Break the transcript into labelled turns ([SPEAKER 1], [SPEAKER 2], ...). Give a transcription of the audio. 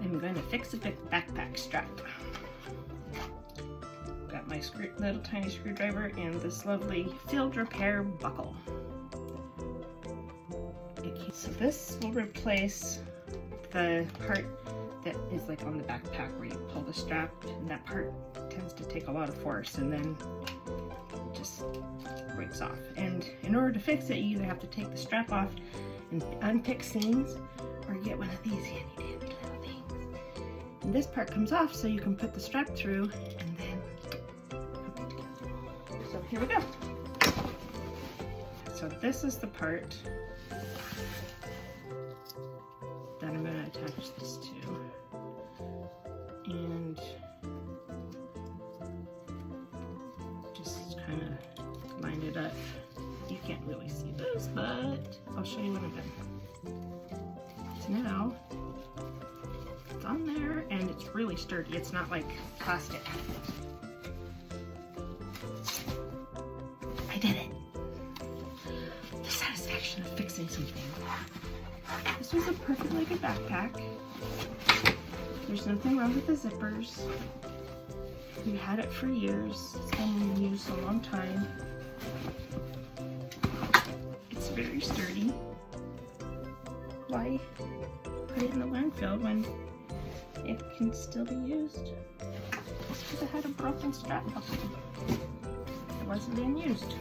[SPEAKER 1] I'm going to fix a backpack strap. Got my little tiny screwdriver and this lovely field repair buckle. So this will replace the part that is like on the backpack where you pull the strap, and that part tends to take a lot of force and then it just breaks off. And in order to fix it, you either have to take the strap off and unpick seams, or get one of these handy dandy little things. And this part comes off so you can put the strap through and then hook it together. So here we go. So this is the part that I'm going to attach this to. And just kind of line it up. You can't really see this, but I'll show you when I'm done. So now it's on there and it's really sturdy. It's not like plastic. I did it. The satisfaction of fixing something. This was a perfectly good backpack. There's nothing wrong with the zippers. We had it for years. It's been in use a long time. It's very sturdy. Why put it in the landfill when it can still be used? Just because it had a broken strap buckle. It wasn't being used.